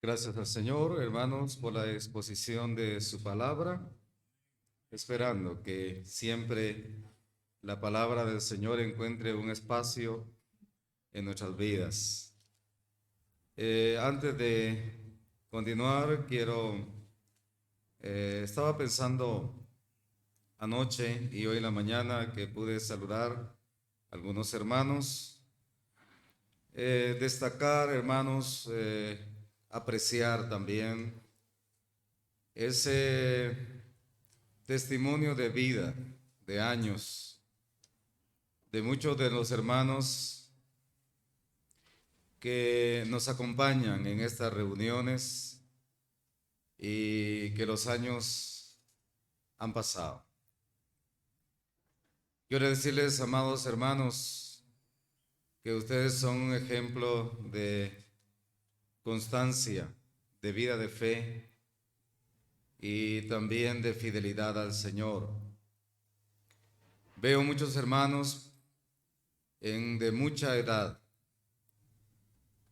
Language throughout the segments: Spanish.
Gracias al Señor, hermanos, por la exposición de su palabra, esperando que siempre la palabra del Señor encuentre un espacio en nuestras vidas. Antes de continuar, estaba pensando anoche y hoy en la mañana que pude saludar a algunos hermanos, destacar, hermanos, apreciar también ese testimonio de vida, de años, de muchos de los hermanos que nos acompañan en estas reuniones y que los años han pasado. Quiero decirles, amados hermanos, que ustedes son un ejemplo de constancia, de vida de fe y también de fidelidad al Señor. Veo muchos hermanos de mucha edad.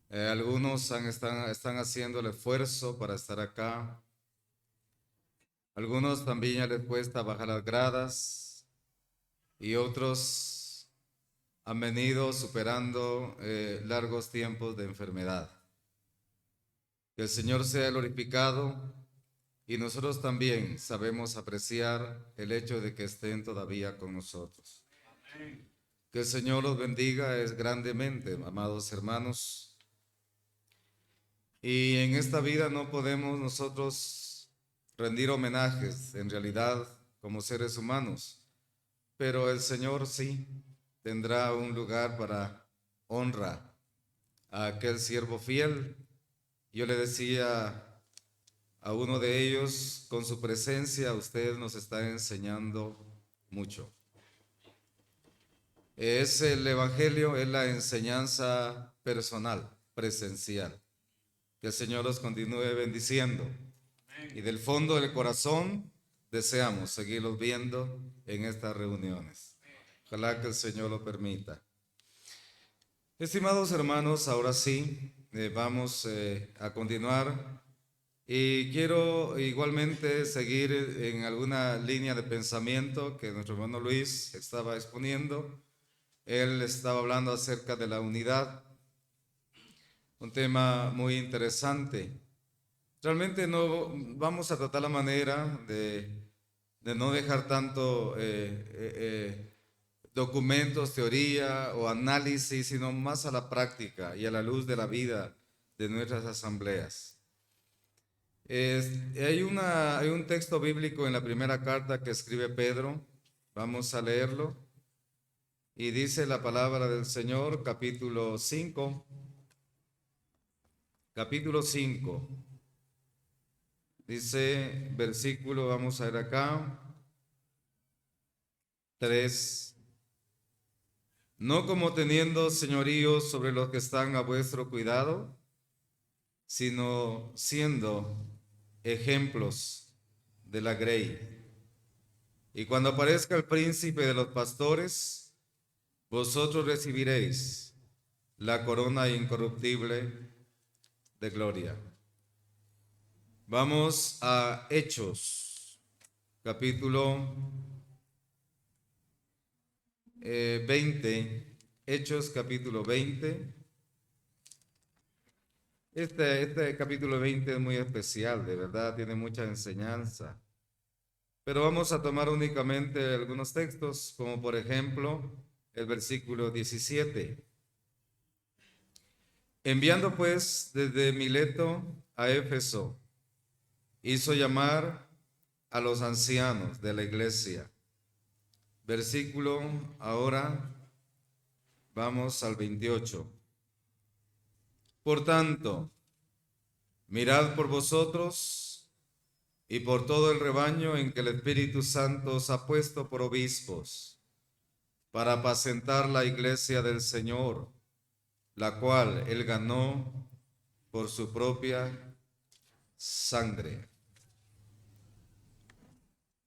Algunos están haciendo el esfuerzo para estar acá. Algunos también ya les cuesta bajar las gradas y otros han venido superando largos tiempos de enfermedad. Que el Señor sea glorificado y nosotros también sabemos apreciar el hecho de que estén todavía con nosotros. Que el Señor los bendiga grandemente, amados hermanos. Y en esta vida no podemos nosotros rendir homenajes, en realidad, como seres humanos, pero el Señor sí tendrá un lugar para honra a aquel siervo fiel. Yo le decía a uno de ellos, con su presencia usted nos está enseñando mucho. Es el Evangelio, es la enseñanza personal, presencial. Que el Señor los continúe bendiciendo. Y del fondo del corazón deseamos seguirlos viendo en estas reuniones. Ojalá que el Señor lo permita. Estimados hermanos, ahora sí, vamos a continuar. Y quiero igualmente seguir en alguna línea de pensamiento que nuestro hermano Luis estaba exponiendo. Él estaba hablando acerca de la unidad, un tema muy interesante. Realmente no vamos a tratar la manera de no dejar tanto documentos, teoría o análisis, sino más a la práctica y a la luz de la vida de nuestras asambleas. Hay un texto bíblico en la primera carta que escribe Pedro, vamos a leerlo, y dice la palabra del Señor, capítulo 5. Dice versículo, vamos a ver acá, 3. No como teniendo señorío sobre los que están a vuestro cuidado, sino siendo ejemplos de la grey. Y cuando aparezca el príncipe de los pastores, vosotros recibiréis la corona incorruptible de gloria. Vamos a Hechos, capítulo 20, Hechos capítulo 20. Este capítulo 20 es muy especial, de verdad, tiene mucha enseñanza. Pero vamos a tomar únicamente algunos textos, como por ejemplo el versículo 17. Enviando pues desde Mileto a Éfeso, hizo llamar a los ancianos de la iglesia. Versículo, ahora vamos al 28. Por tanto, mirad por vosotros y por todo el rebaño en que el Espíritu Santo os ha puesto por obispos, para apacentar la iglesia del Señor, la cual él ganó por su propia sangre.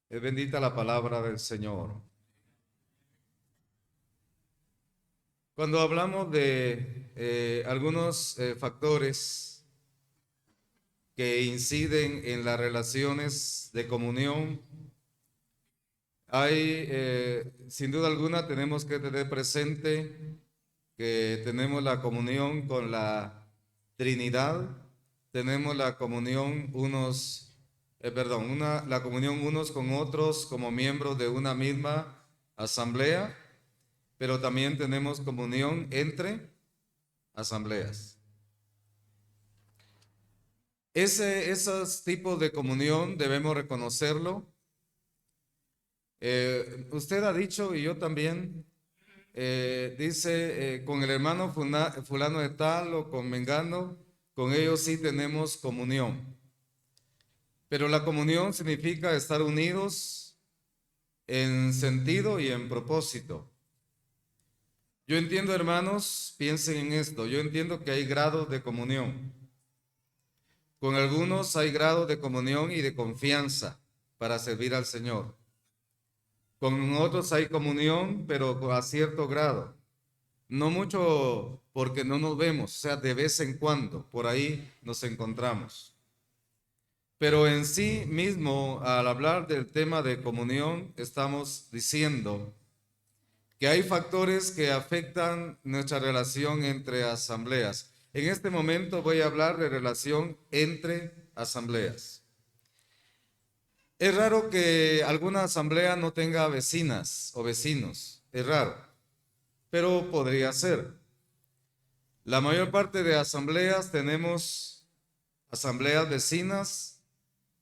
Es bendita la palabra del Señor. Cuando hablamos de algunos factores que inciden en las relaciones de comunión. Sin duda alguna, tenemos que tener presente que tenemos la comunión con la Trinidad, tenemos la comunión la comunión unos con otros como miembros de una misma asamblea, pero también tenemos comunión entre asambleas. Esos tipos de comunión debemos reconocerlo. Usted ha dicho, y yo también, dice, con el hermano fulano de tal o con mengano, con ellos sí tenemos comunión. Pero la comunión significa estar unidos en sentido y en propósito. Yo entiendo, hermanos, piensen en esto, yo entiendo que hay grados de comunión. Con algunos hay grados de comunión y de confianza para servir al Señor. Con otros hay comunión, pero a cierto grado. No mucho porque no nos vemos, o sea, de vez en cuando, por ahí nos encontramos. Pero en sí mismo, al hablar del tema de comunión, estamos diciendo que hay factores que afectan nuestra relación entre asambleas. En este momento voy a hablar de relación entre asambleas. Es raro que alguna asamblea no tenga vecinas o vecinos, es raro, pero podría ser. La mayor parte de asambleas tenemos asambleas vecinas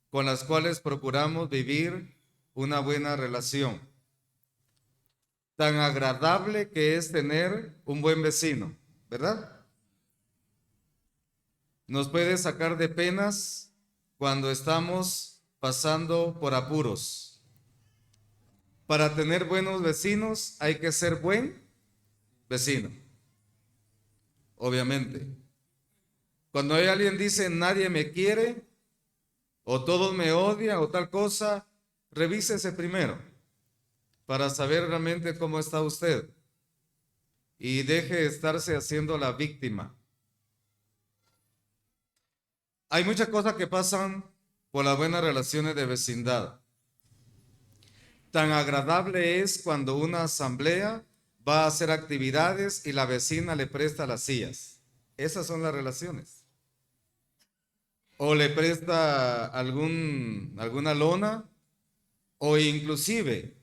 con las cuales procuramos vivir una buena relación. Tan agradable que es tener un buen vecino, ¿verdad? Nos puede sacar de penas cuando estamos pasando por apuros. Para tener buenos vecinos hay que ser buen vecino, obviamente. Cuando hay alguien dice nadie me quiere o todos me odian o tal cosa, revísese primero para saber realmente cómo está usted y deje de estarse haciendo la víctima. Hay muchas cosas que pasan por las buenas relaciones de vecindad. Tan agradable es cuando una asamblea va a hacer actividades y la vecina le presta las sillas. Esas son las relaciones. O le presta alguna lona, o inclusive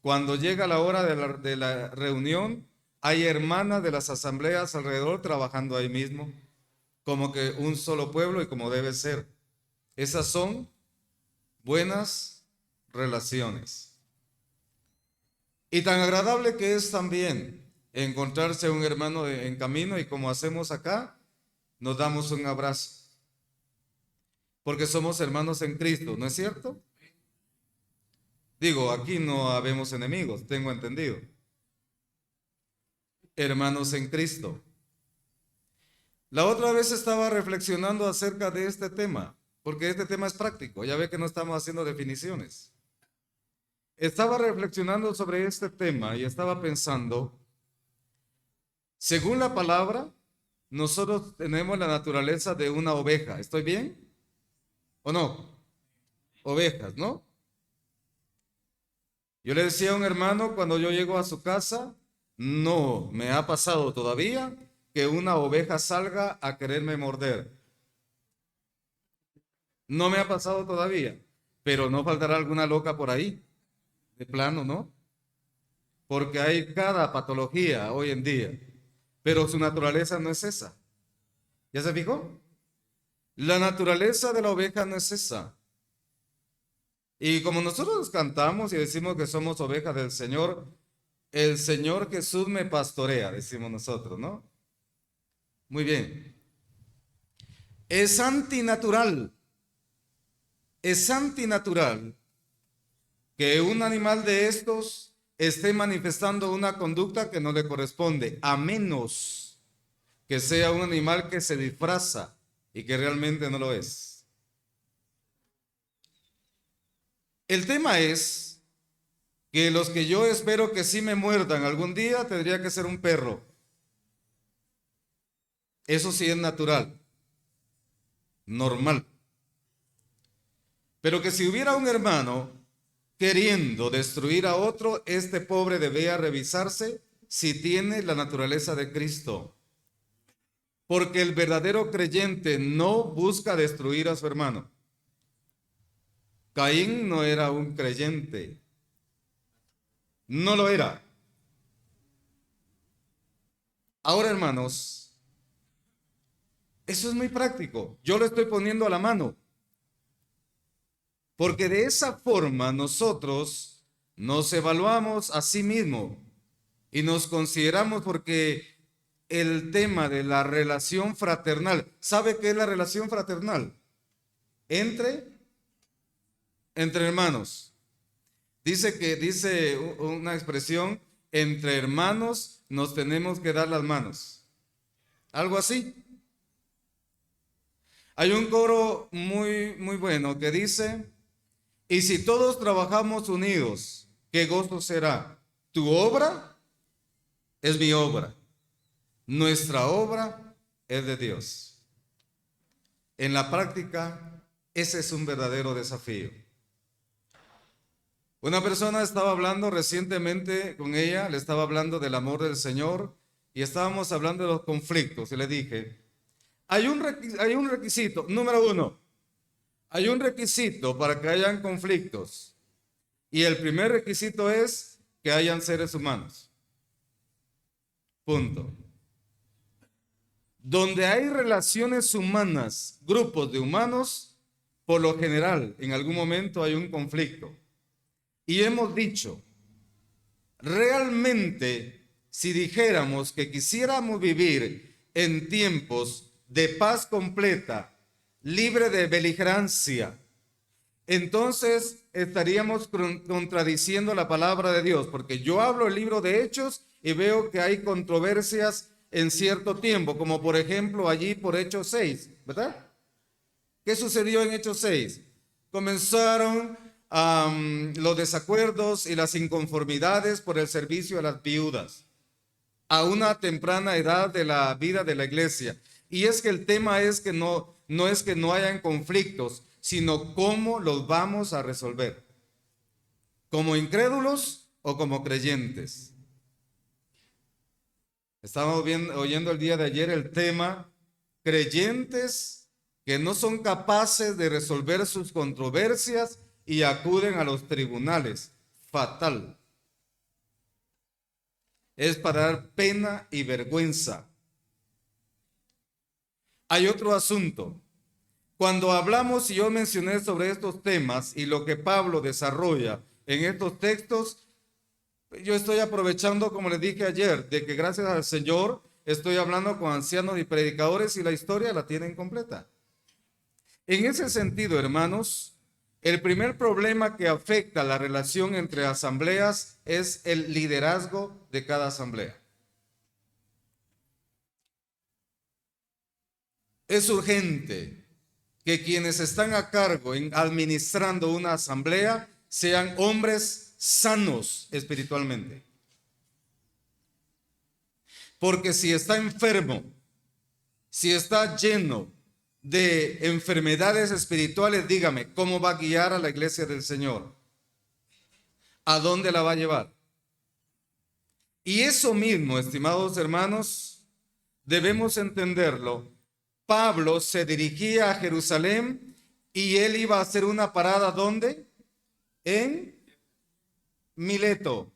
cuando llega la hora de la reunión, hay hermanas de las asambleas alrededor trabajando ahí mismo, como que un solo pueblo y como debe ser. Esas son buenas relaciones. Y tan agradable que es también encontrarse un hermano en camino y como hacemos acá, nos damos un abrazo. Porque somos hermanos en Cristo, ¿no es cierto? Digo, aquí no habemos enemigos, tengo entendido. Hermanos en Cristo. La otra vez estaba reflexionando acerca de este tema, porque este tema es práctico, ya ve que no estamos haciendo definiciones. Estaba reflexionando sobre este tema y estaba pensando, según la palabra, nosotros tenemos la naturaleza de una oveja, ¿estoy bien? ¿O no? Ovejas, ¿no? Yo le decía a un hermano cuando yo llego a su casa, no me ha pasado todavía que una oveja salga a quererme morder. No me ha pasado todavía, pero no faltará alguna loca por ahí, de plano, ¿no? Porque hay cada patología hoy en día, pero su naturaleza no es esa. ¿Ya se fijó? La naturaleza de la oveja no es esa. Y como nosotros cantamos y decimos que somos ovejas del Señor, el Señor Jesús me pastorea, decimos nosotros, ¿no? Muy bien. Es antinatural que un animal de estos esté manifestando una conducta que no le corresponde, a menos que sea un animal que se disfraza y que realmente no lo es. El tema es que los que yo espero que sí me muerdan algún día tendría que ser un perro. Eso sí es natural, normal. Pero que si hubiera un hermano queriendo destruir a otro, este pobre debía revisarse si tiene la naturaleza de Cristo. Porque el verdadero creyente no busca destruir a su hermano. Caín no era un creyente. No lo era. Ahora, hermanos, eso es muy práctico. Yo lo estoy poniendo a la mano. Porque de esa forma nosotros nos evaluamos a sí mismos y nos consideramos, porque el tema de la relación fraternal, ¿sabe qué es la relación fraternal? Entre hermanos. Dice una expresión, entre hermanos nos tenemos que dar las manos. Algo así. Hay un coro muy bueno que dice: y si todos trabajamos unidos, ¿qué gozo será? Tu obra es mi obra. Nuestra obra es de Dios. En la práctica, ese es un verdadero desafío. Una persona estaba hablando recientemente con ella, le estaba hablando del amor del Señor y estábamos hablando de los conflictos. Y le dije, hay un requisito, número 1, hay un requisito para que hayan conflictos. Y el primer requisito es que hayan seres humanos. Punto. Donde hay relaciones humanas, grupos de humanos, por lo general, en algún momento hay un conflicto. Y hemos dicho, realmente, si dijéramos que quisiéramos vivir en tiempos de paz completa, libre de beligerancia, entonces estaríamos contradiciendo la palabra de Dios, porque yo hablo el libro de Hechos y veo que hay controversias en cierto tiempo, como por ejemplo allí por Hechos 6, ¿verdad? ¿Qué sucedió en Hechos 6? Comenzaron los desacuerdos y las inconformidades por el servicio a las viudas a una temprana edad de la vida de la iglesia. Y es que el tema es que no es que no hayan conflictos, sino cómo los vamos a resolver. ¿Como incrédulos o como creyentes? Estábamos oyendo el día de ayer el tema, creyentes que no son capaces de resolver sus controversias y acuden a los tribunales. Fatal. Es para dar pena y vergüenza. Hay otro asunto. Cuando hablamos y yo mencioné sobre estos temas y lo que Pablo desarrolla en estos textos, yo estoy aprovechando, como les dije ayer, de que gracias al Señor estoy hablando con ancianos y predicadores y la historia la tienen completa. En ese sentido, hermanos, el primer problema que afecta la relación entre asambleas es el liderazgo de cada asamblea. Es urgente que quienes están a cargo en administrando una asamblea sean hombres sanos espiritualmente. Porque si está enfermo, si está lleno de enfermedades espirituales, dígame, ¿cómo va a guiar a la iglesia del Señor? ¿A dónde la va a llevar? Y eso mismo, estimados hermanos, debemos entenderlo. Pablo se dirigía a Jerusalén y él iba a hacer una parada, ¿dónde? En Mileto.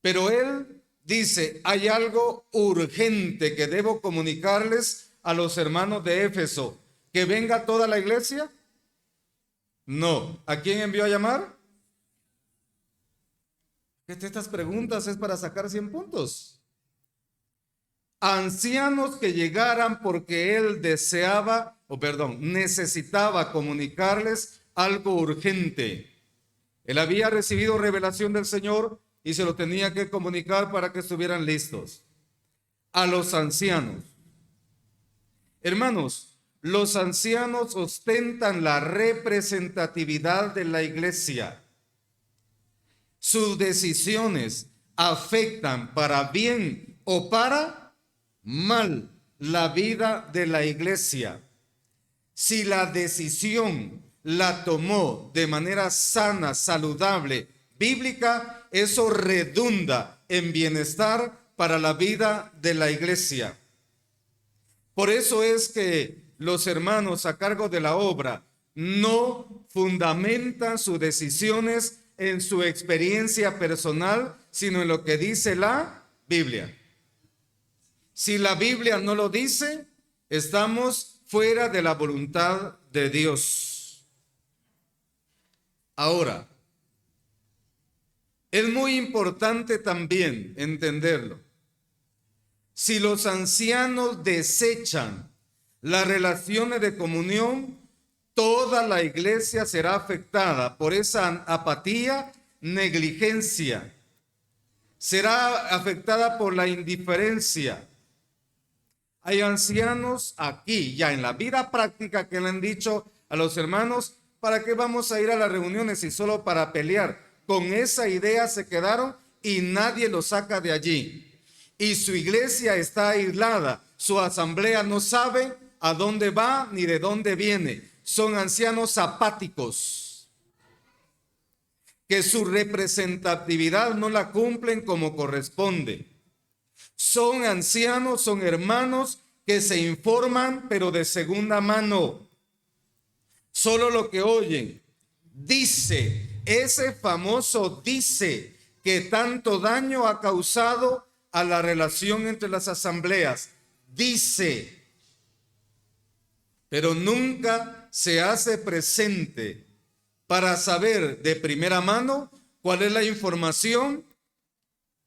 Pero él dice, hay algo urgente que debo comunicarles a los hermanos de Éfeso. ¿Que venga toda la iglesia? No. ¿A quién envió a llamar? Estas preguntas es para sacar 100 puntos. Ancianos que llegaran porque él necesitaba comunicarles algo urgente. Él había recibido revelación del Señor y se lo tenía que comunicar para que estuvieran listos. A los ancianos. Hermanos, los ancianos ostentan la representatividad de la iglesia. Sus decisiones afectan para bien o para mal la vida de la iglesia. Si la decisión la tomó de manera sana, saludable, bíblica, eso redunda en bienestar para la vida de la iglesia. Por eso es que los hermanos a cargo de la obra no fundamentan sus decisiones en su experiencia personal, sino en lo que dice la Biblia. Si la Biblia no lo dice, estamos fuera de la voluntad de Dios. Ahora, es muy importante también entenderlo. Si los ancianos desechan las relaciones de comunión, toda la iglesia será afectada por esa apatía, negligencia. Será afectada por la indiferencia. Hay ancianos aquí, ya en la vida práctica, que le han dicho a los hermanos, ¿para qué vamos a ir a las reuniones y solo para pelear? Con esa idea se quedaron y nadie los saca de allí. Y su iglesia está aislada, su asamblea no sabe a dónde va ni de dónde viene. Son ancianos apáticos, que su representatividad no la cumplen como corresponde. Son ancianos, son hermanos que se informan, pero de segunda mano. Solo lo que oyen. Dice, ese famoso dice que tanto daño ha causado a la relación entre las asambleas. Dice, pero nunca se hace presente para saber de primera mano cuál es la información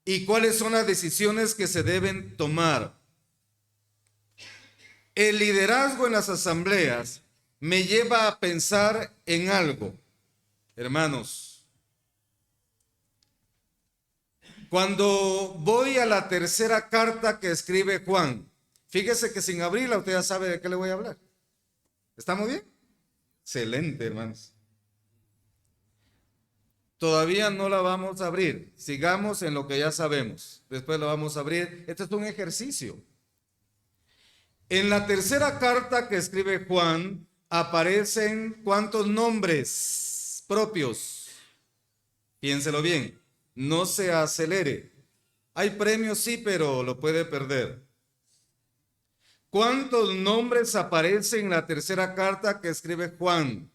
y cuáles son las decisiones que se deben tomar. El liderazgo en las asambleas me lleva a pensar en algo, hermanos. Cuando voy a la tercera carta que escribe Juan, fíjese que sin abrirla usted ya sabe de qué le voy a hablar. ¿Estamos bien? Excelente, hermanos. Todavía no la vamos a abrir. Sigamos en lo que ya sabemos. Después la vamos a abrir. Este es un ejercicio. En la tercera carta que escribe Juan aparecen ¿cuántos nombres propios? Piénselo bien. No se acelere. Hay premios, sí, pero lo puede perder. ¿Cuántos nombres aparecen en la tercera carta que escribe Juan?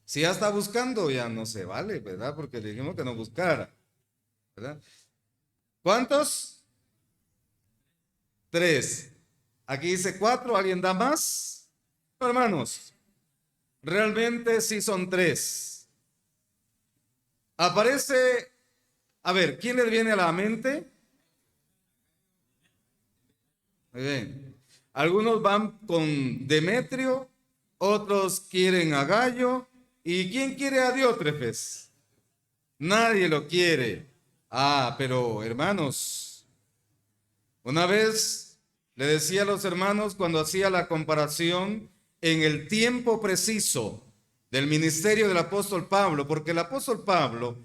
Si ya está buscando, ya no se vale, ¿verdad? Porque le dijimos que no buscara, ¿verdad? ¿Cuántos? 3. Aquí dice 4, ¿alguien da más? No, hermanos, realmente sí son 3. Aparece, a ver, ¿quién les viene a la mente? Muy bien. Algunos van con Demetrio, otros quieren a Gallo. ¿Y quién quiere a Diótrefes? Nadie lo quiere. Ah, pero hermanos, una vez le decía a los hermanos cuando hacía la comparación en el tiempo preciso del ministerio del apóstol Pablo, porque el apóstol Pablo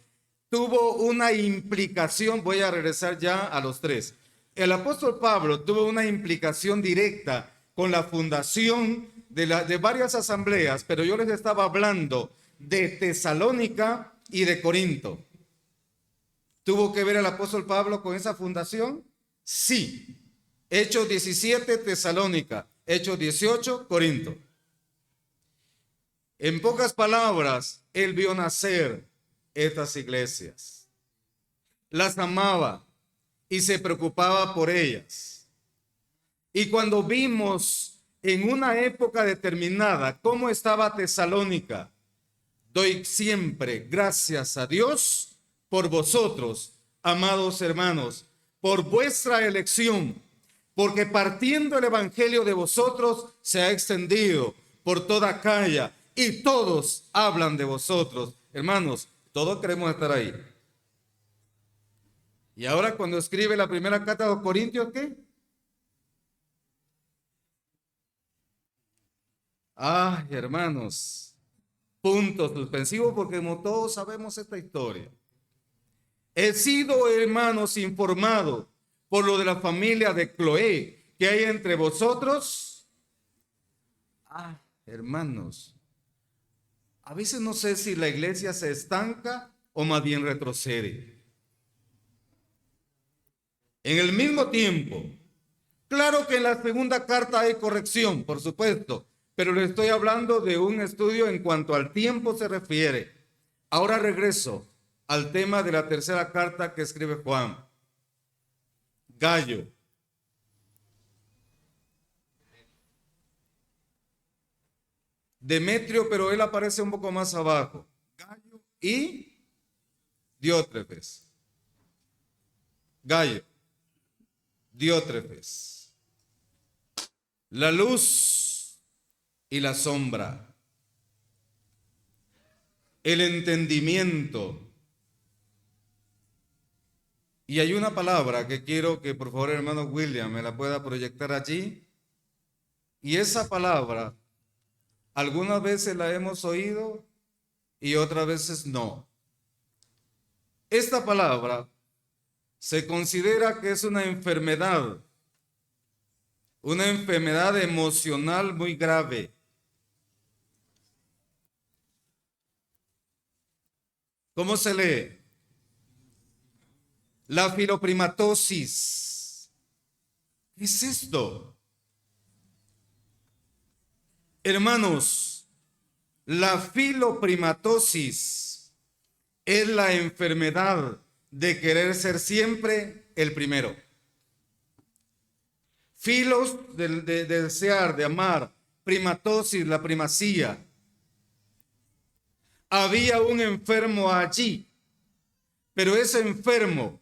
tuvo una implicación, voy a regresar ya a los 3. El apóstol Pablo tuvo una implicación directa con la fundación de varias asambleas, pero yo les estaba hablando de Tesalónica y de Corinto. ¿Tuvo que ver el apóstol Pablo con esa fundación? Sí. Hechos 17, Tesalónica. Hechos 18, Corinto. En pocas palabras, él vio nacer estas iglesias. Las amaba y se preocupaba por ellas. Y cuando vimos en una época determinada cómo estaba Tesalónica, doy siempre gracias a Dios por vosotros, amados hermanos, por vuestra elección, porque partiendo el evangelio de vosotros se ha extendido por toda Acaya y todos hablan de vosotros. Hermanos, todos queremos estar ahí. Y ahora cuando escribe la primera carta a los Corintios, ¿qué? Ay, hermanos, punto suspensivo, porque como todos sabemos esta historia. He sido, hermanos, informado por lo de la familia de Cloé que hay entre vosotros. Ah, hermanos, a veces no sé si la iglesia se estanca o más bien retrocede. En el mismo tiempo, claro que en la segunda carta hay corrección, por supuesto, pero le estoy hablando de un estudio en cuanto al tiempo se refiere. Ahora regreso al tema de la tercera carta que escribe Juan. Gallo. Demetrio, pero él aparece un poco más abajo. Gallo y Diótrefes. Gallo, Diótrefes. La luz y la sombra. El entendimiento. Y hay una palabra que quiero que por favor hermano William me la pueda proyectar allí. Y esa palabra, algunas veces la hemos oído y otras veces no. Esta palabra se considera que es una enfermedad emocional muy grave. ¿Cómo se lee? La filoprimatosis. ¿Qué es esto? Hermanos, la filoprimatosis es la enfermedad de querer ser siempre el primero. Filos de desear, de amar, primatosis, la primacía. Había un enfermo allí, pero ese enfermo,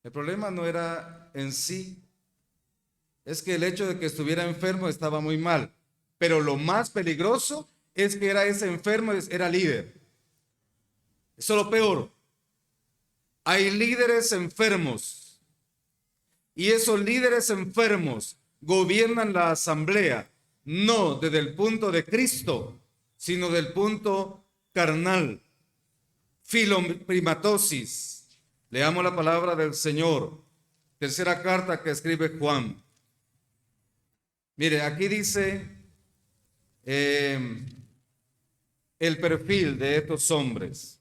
el problema no era en sí, es que el hecho de que estuviera enfermo estaba muy mal, pero lo más peligroso es que era ese enfermo, era líder. Eso es lo peor. Hay líderes enfermos y esos líderes enfermos gobiernan la asamblea, no desde el punto de Cristo, sino del punto carnal. Filoprimatosis. Leamos la palabra del Señor. Tercera carta que escribe Juan. Mire, aquí dice el perfil de estos hombres.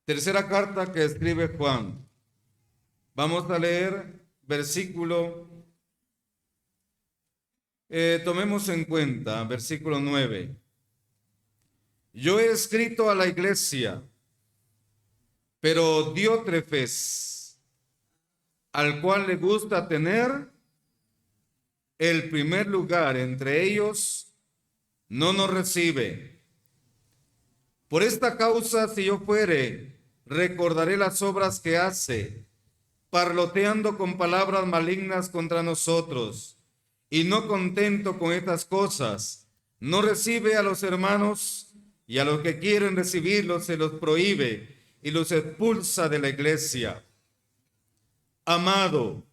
Tercera carta que escribe Juan. Vamos a leer versículo, tomemos en cuenta, versículo 9. Yo he escrito a la iglesia, pero Diótrefes, al cual le gusta tener el primer lugar entre ellos, no nos recibe. Por esta causa, si yo fuere, recordaré las obras que hace, parloteando con palabras malignas contra nosotros, y no contento con estas cosas, no recibe a los hermanos, y a los que quieren recibirlos se los prohíbe y los expulsa de la iglesia. Amado,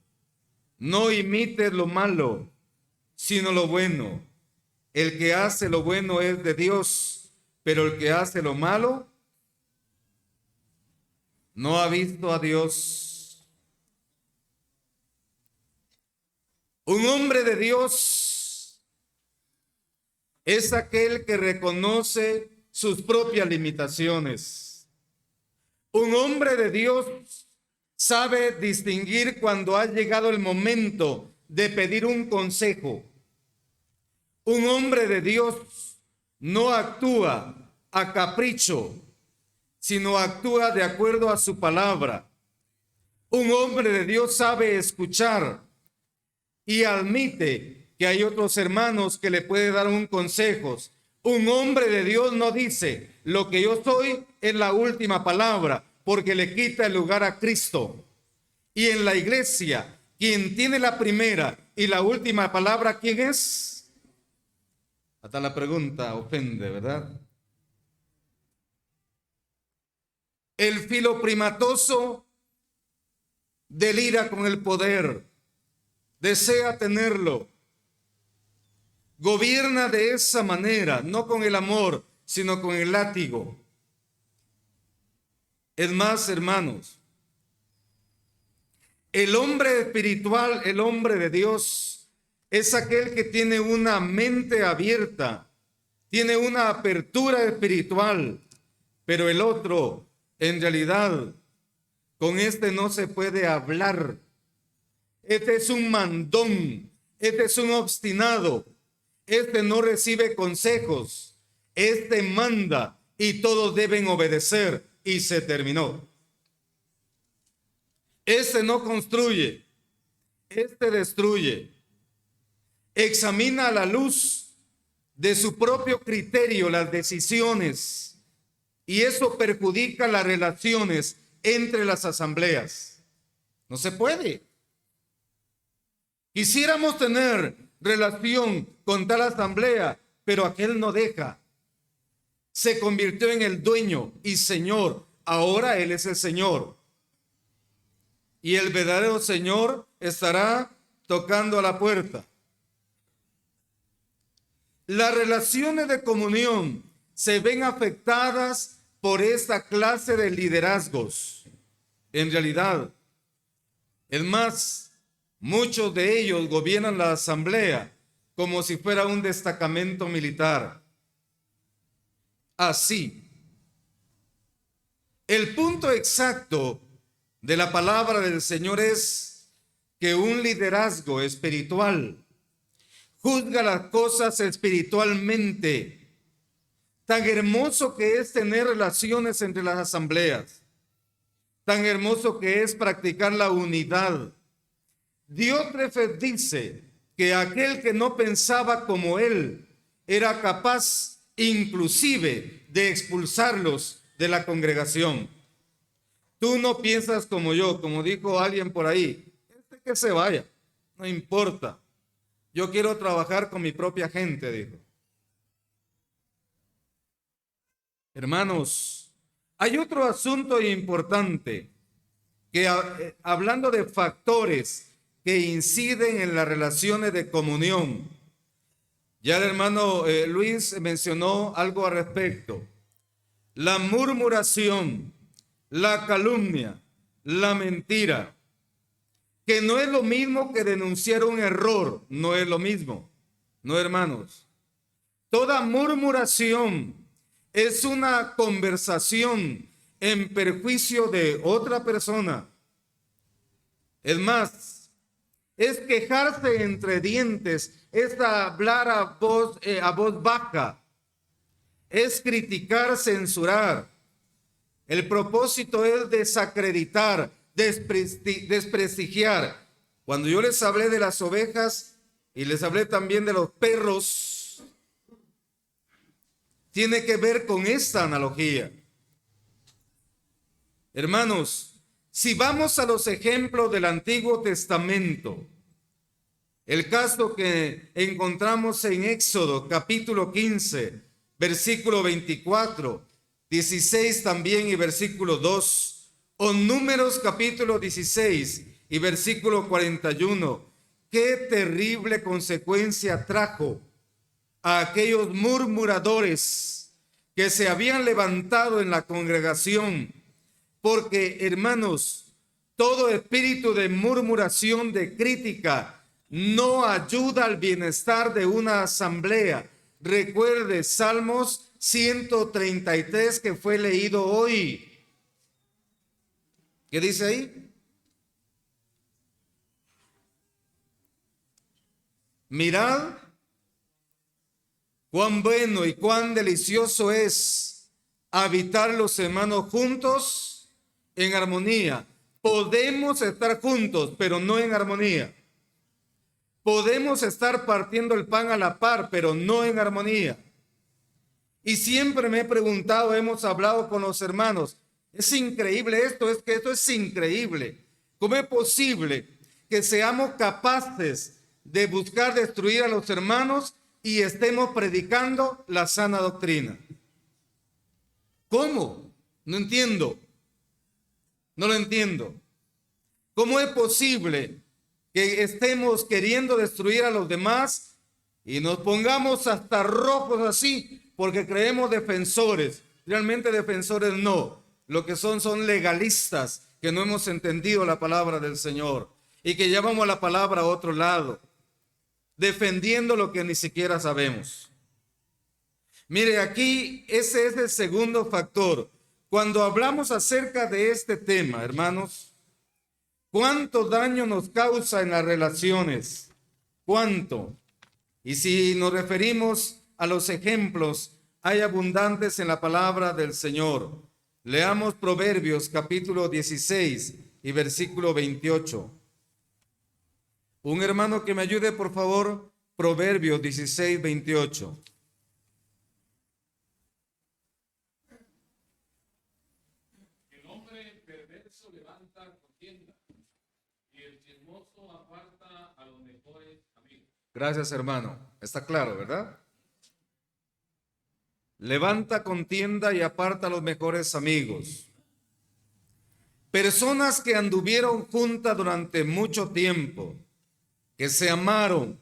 no imites lo malo, sino lo bueno. El que hace lo bueno es de Dios, pero el que hace lo malo no ha visto a Dios. Un hombre de Dios es aquel que reconoce sus propias limitaciones. Un hombre de Dios sabe distinguir cuando ha llegado el momento de pedir un consejo. Un hombre de Dios no actúa a capricho, sino actúa de acuerdo a su palabra. Un hombre de Dios sabe escuchar y admite que hay otros hermanos que le pueden dar un consejo. Un hombre de Dios no dice, lo que yo soy es la última palabra, porque le quita el lugar a Cristo. Y en la iglesia, quien tiene la primera y la última palabra, ¿quién es? Hasta la pregunta ofende, ¿verdad? El filoprimatoso delira con el poder, desea tenerlo, gobierna de esa manera, no con el amor, sino con el látigo. Es más, hermanos, El hombre espiritual, el hombre de Dios, es aquel que tiene una mente abierta, tiene una apertura espiritual, pero el otro, en realidad, con este no se puede hablar. Este es un mandón, este es un obstinado, este no recibe consejos, este manda y todos deben obedecer y se terminó. Este no construye, este destruye. Examina a la luz de su propio criterio las decisiones y eso perjudica las relaciones entre las asambleas. No se puede. Quisiéramos tener relación con tal asamblea, pero aquel no deja. Se convirtió en el dueño y señor. Ahora él es el señor. Y el verdadero señor estará tocando a la puerta. Las relaciones de comunión se ven afectadas por esta clase de liderazgos. En realidad, es más, muchos de ellos gobiernan la asamblea como si fuera un destacamento militar. Así, el punto exacto de la palabra del Señor es que un liderazgo espiritual juzga las cosas espiritualmente. Tan hermoso que es tener relaciones entre las asambleas. Tan hermoso que es practicar la unidad. Diótrefes dice que aquel que no pensaba como él era capaz inclusive de expulsarlos de la congregación. Tú no piensas como yo, como dijo alguien por ahí, que se vaya, no importa. Yo quiero trabajar con mi propia gente, dijo. Hermanos, hay otro asunto importante que hablando de factores que inciden en las relaciones de comunión, ya el hermano Luis mencionó algo al respecto. La murmuración, la calumnia, la mentira, que no es lo mismo que denunciar un error, no es lo mismo, no hermanos. Toda murmuración es una conversación en perjuicio de otra persona. Es más, es quejarse entre dientes, es hablar a voz baja, es criticar, censurar. El propósito es desacreditar, desprestigiar. Cuando yo les hablé de las ovejas y les hablé también de los perros, tiene que ver con esta analogía. Hermanos, si vamos a los ejemplos del Antiguo Testamento, el caso que encontramos en Éxodo capítulo 15, versículo 24, 16 también y versículo 2, o Números capítulo 16 y versículo 41, qué terrible consecuencia trajo a aquellos murmuradores que se habían levantado en la congregación, porque hermanos, todo espíritu de murmuración, de crítica, no ayuda al bienestar de una asamblea. Recuerde Salmos 133 que fue leído hoy. ¿Qué dice ahí? Mirad cuán bueno y cuán delicioso es habitar los hermanos juntos en armonía. Podemos estar juntos, pero no en armonía. Podemos estar partiendo el pan a la par, pero no en armonía. Y siempre me he preguntado, hemos hablado con los hermanos, es increíble esto, es que esto es increíble. ¿Cómo es posible que seamos capaces de buscar destruir a los hermanos y estemos predicando la sana doctrina? ¿Cómo? No entiendo. No lo entiendo. ¿Cómo es posible que estemos queriendo destruir a los demás y nos pongamos hasta rojos así porque creemos defensores? Realmente defensores no. lo que son legalistas, que no hemos entendido la palabra del Señor y que llevamos la palabra a otro lado, defendiendo lo que ni siquiera sabemos. Mire, aquí ese es el segundo factor. Cuando hablamos acerca de este tema, hermanos, ¿cuánto daño nos causa en las relaciones? ¿Cuánto? Y si nos referimos a los ejemplos, hay abundantes en la palabra del Señor. Leamos Proverbios capítulo 16 y versículo 28. Un hermano que me ayude, por favor, Proverbios 16, 28. El hombre perverso levanta contienda y el chismoso aparta a los mejores amigos. Gracias, hermano. Está claro, ¿verdad? Levanta contienda y aparta a los mejores amigos. Personas que anduvieron juntas durante mucho tiempo, que se amaron,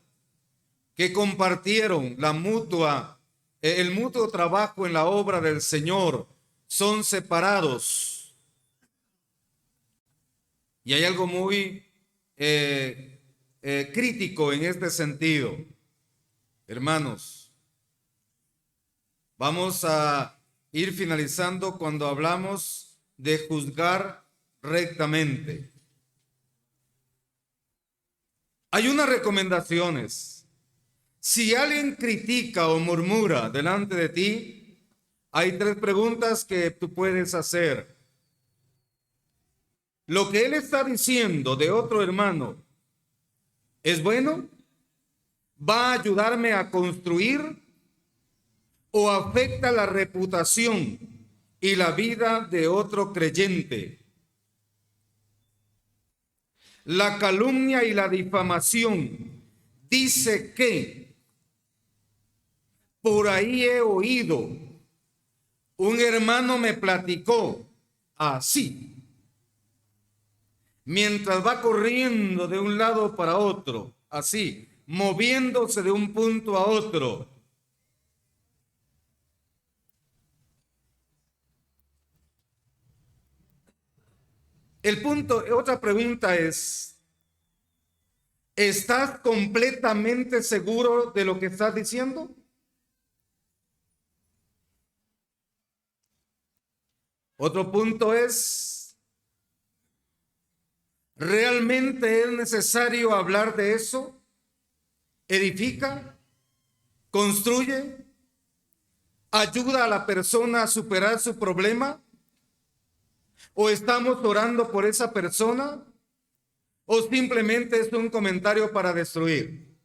que compartieron el mutuo trabajo en la obra del Señor, son separados. Y hay algo muy crítico en este sentido. Hermanos, vamos a ir finalizando cuando hablamos de juzgar rectamente. Hay unas recomendaciones. Si alguien critica o murmura delante de ti, hay 3 preguntas que tú puedes hacer. ¿Lo que él está diciendo de otro hermano es bueno? ¿Va a ayudarme a construir? ¿O afecta la reputación y la vida de otro creyente? La calumnia y la difamación dice que por ahí he oído, un hermano me platicó así, mientras va corriendo de un lado para otro, así, moviéndose de un punto a otro. Otra pregunta es, ¿estás completamente seguro de lo que estás diciendo? Otro punto es, ¿realmente es necesario hablar de eso? ¿Edifica? ¿Construye? ¿Ayuda a la persona a superar su problema? ¿O estamos orando por esa persona? ¿O simplemente es un comentario para destruir?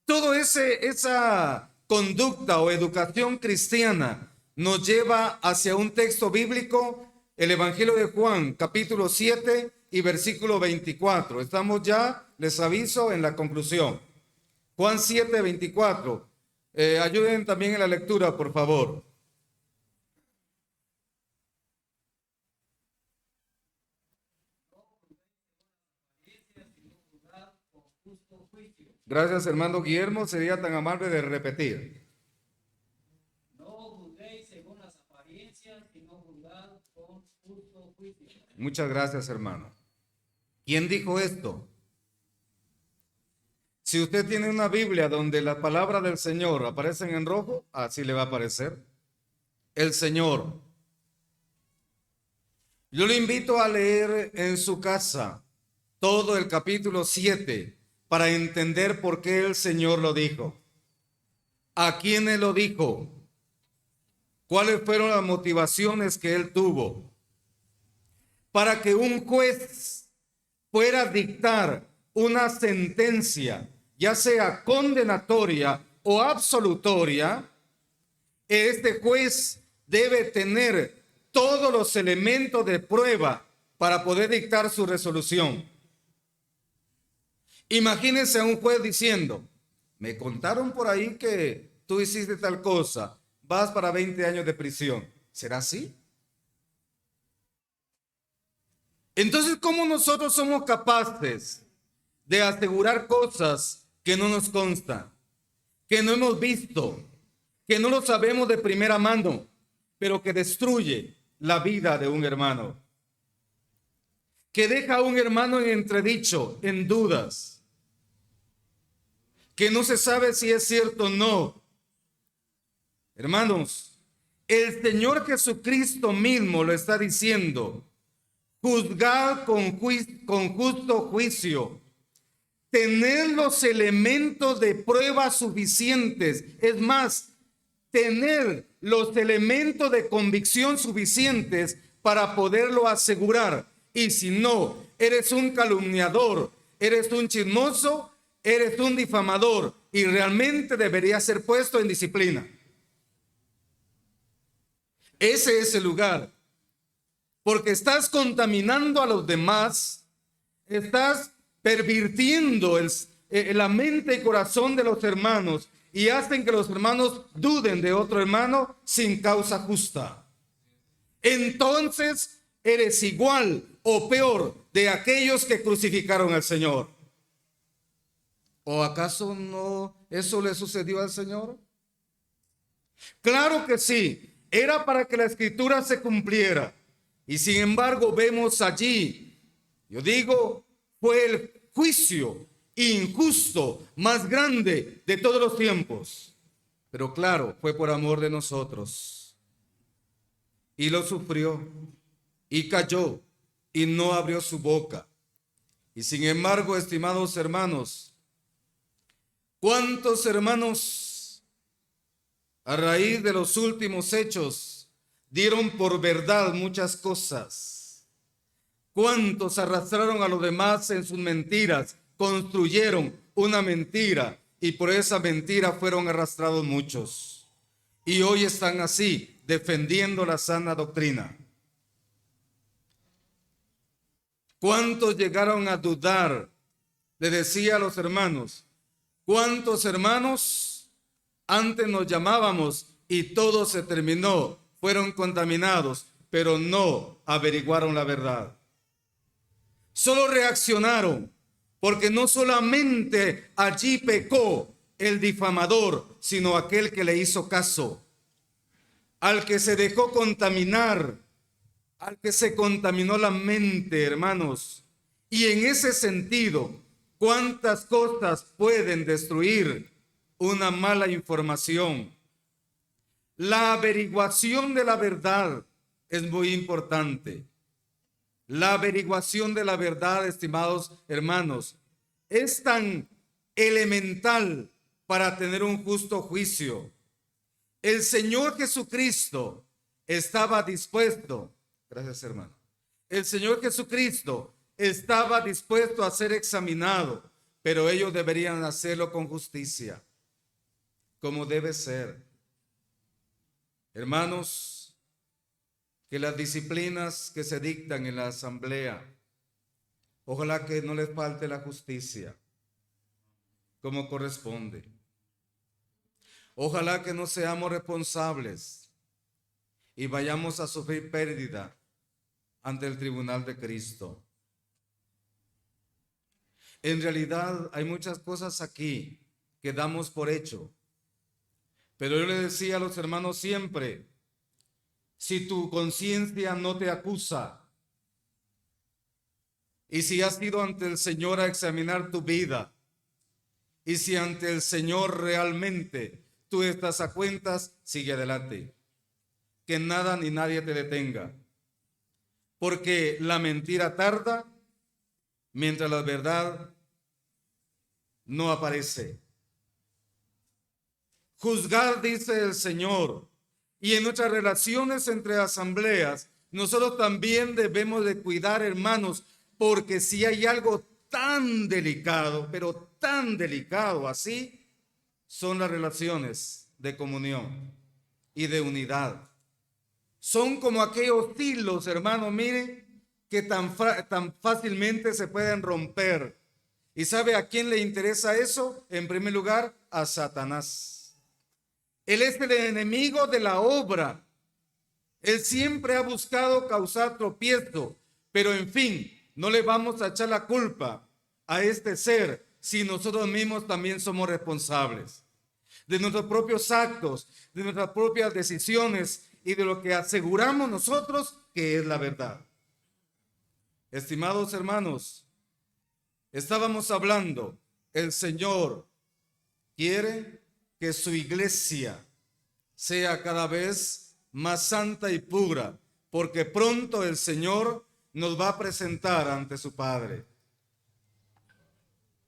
Todo esa conducta o educación cristiana nos lleva hacia un texto bíblico, el Evangelio de Juan, capítulo 7 y versículo 24. Estamos ya, les aviso, en la conclusión. Juan 7, 24. Ayuden también en la lectura, por favor. Gracias, hermano Guillermo. Sería tan amable de repetir. No juzguéis según las apariencias, sino juzgad con justo juicio. Muchas gracias, hermano. ¿Quién dijo esto? Si usted tiene una Biblia donde las palabras del Señor aparecen en rojo, así le va a aparecer. El Señor. Yo le invito a leer en su casa todo el capítulo 7 para entender por qué el Señor lo dijo. ¿A quién lo dijo? ¿Cuáles fueron las motivaciones que él tuvo? Para que un juez pueda dictar una sentencia, ya sea condenatoria o absolutoria, este juez debe tener todos los elementos de prueba para poder dictar su resolución. Imagínense a un juez diciendo, me contaron por ahí que tú hiciste tal cosa, vas para 20 años de prisión. ¿Será así? Entonces, ¿cómo nosotros somos capaces de asegurar cosas que no nos constan, que no hemos visto, que no lo sabemos de primera mano, pero que destruye la vida de un hermano, que deja a un hermano en entredicho, en dudas, que no se sabe si es cierto o no. Hermanos, el Señor Jesucristo mismo lo está diciendo: juzgad con justo juicio, tener los elementos de prueba suficientes, es más, tener los elementos de convicción suficientes para poderlo asegurar. Y si no, eres un calumniador, eres un chismoso, eres un difamador y realmente debería ser puesto en disciplina. Ese es el lugar, porque estás contaminando a los demás, estás pervirtiendo la mente y corazón de los hermanos y hacen que los hermanos duden de otro hermano sin causa justa. Entonces eres igual o peor de aquellos que crucificaron al Señor. ¿O acaso no eso le sucedió al Señor? Claro que sí, era para que la escritura se cumpliera. Y sin embargo vemos allí, yo digo, fue el juicio injusto más grande de todos los tiempos. Pero claro, fue por amor de nosotros. Y lo sufrió, y cayó, y no abrió su boca. Y sin embargo, estimados hermanos, ¿cuántos hermanos a raíz de los últimos hechos dieron por verdad muchas cosas? ¿Cuántos arrastraron a los demás en sus mentiras? Construyeron una mentira y por esa mentira fueron arrastrados muchos. Y hoy están así, defendiendo la sana doctrina. ¿Cuántos llegaron a dudar? Le decía a los hermanos, ¿cuántos hermanos antes nos llamábamos y todo se terminó? Fueron contaminados, pero no averiguaron la verdad. Solo reaccionaron, porque no solamente allí pecó el difamador, sino aquel que le hizo caso, al que se dejó contaminar, al que se contaminó la mente, hermanos. Y en ese sentido, ¿cuántas cosas pueden destruir una mala información? La averiguación de la verdad es muy importante. La averiguación de la verdad, estimados hermanos, es tan elemental para tener un justo juicio. El Señor Jesucristo estaba dispuesto, gracias hermano, el Señor Jesucristo estaba dispuesto a ser examinado, pero ellos deberían hacerlo con justicia, como debe ser. Hermanos, que las disciplinas que se dictan en la asamblea, ojalá que no les falte la justicia, como corresponde. Ojalá que no seamos responsables y vayamos a sufrir pérdida ante el tribunal de Cristo. En realidad hay muchas cosas aquí que damos por hecho, pero yo le decía a los hermanos siempre, si tu conciencia no te acusa y si has ido ante el Señor a examinar tu vida y si ante el Señor realmente tú estás a cuentas, sigue adelante. Que nada ni nadie te detenga. Porque la mentira tarda mientras la verdad no aparece. Juzgar, dice el Señor. Y en nuestras relaciones entre asambleas, nosotros también debemos de cuidar, hermanos, porque si hay algo tan delicado, pero tan delicado así, son las relaciones de comunión y de unidad. Son como aquellos hilos, hermanos, miren, que tan fácilmente se pueden romper. ¿Y sabe a quién le interesa eso? En primer lugar, a Satanás. Él es el enemigo de la obra. Él siempre ha buscado causar tropiezo, pero en fin, no le vamos a echar la culpa a este ser si nosotros mismos también somos responsables de nuestros propios actos, de nuestras propias decisiones y de lo que aseguramos nosotros que es la verdad. Estimados hermanos, estábamos hablando, el Señor quiere que su iglesia sea cada vez más santa y pura, porque pronto el Señor nos va a presentar ante su Padre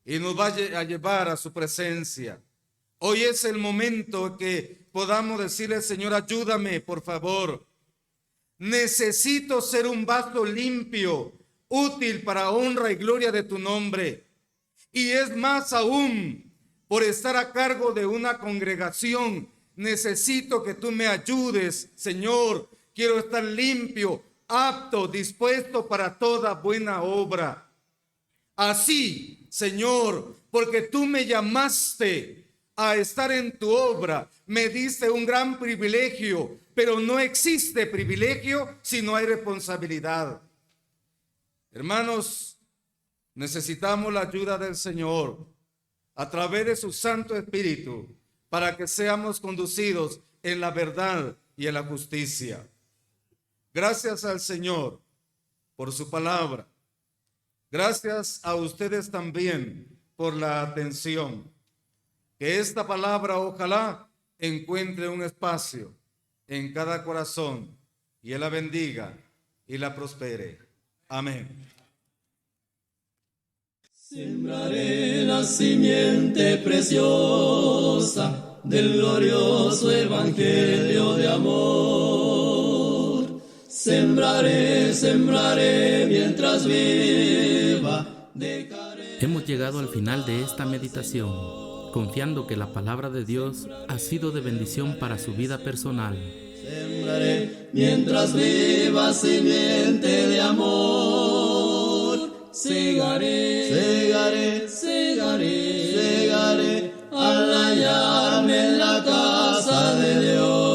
y nos va a llevar a su presencia. Hoy es el momento que podamos decirle: Señor, ayúdame, por favor. Necesito ser un vaso limpio, útil para honra y gloria de tu nombre. Y es más aún, por estar a cargo de una congregación, necesito que tú me ayudes, Señor. Quiero estar limpio, apto, dispuesto para toda buena obra. Así, Señor, porque tú me llamaste a estar en tu obra, me diste un gran privilegio, pero no existe privilegio si no hay responsabilidad. Hermanos, necesitamos la ayuda del Señor a través de su Santo Espíritu para que seamos conducidos en la verdad y en la justicia. Gracias al Señor por su palabra. Gracias a ustedes también por la atención. Que esta palabra ojalá encuentre un espacio en cada corazón y Él la bendiga y la prospere. Amén. Sembraré la simiente preciosa del glorioso evangelio de amor. Sembraré, sembraré mientras viva. Hemos llegado al final de esta meditación, confiando que la palabra de Dios ha sido de bendición para su vida personal. Sembraré mientras viva simiente de amor. Segaré, segaré, segaré, segaré al hallarme en la casa de Dios.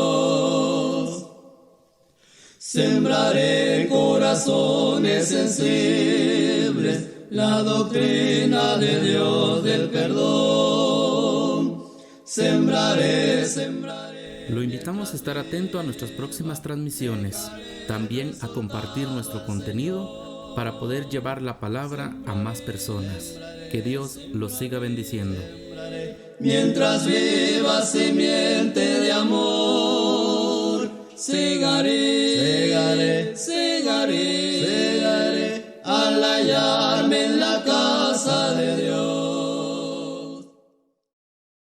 Sembraré corazones sensibles la doctrina de Dios del perdón. Sembraré, sembraré. Lo invitamos a estar atento a nuestras próximas transmisiones, también a compartir nuestro contenido para poder llevar la palabra a más personas. Que Dios los siga bendiciendo. Mientras viva simiente de amor, segaré.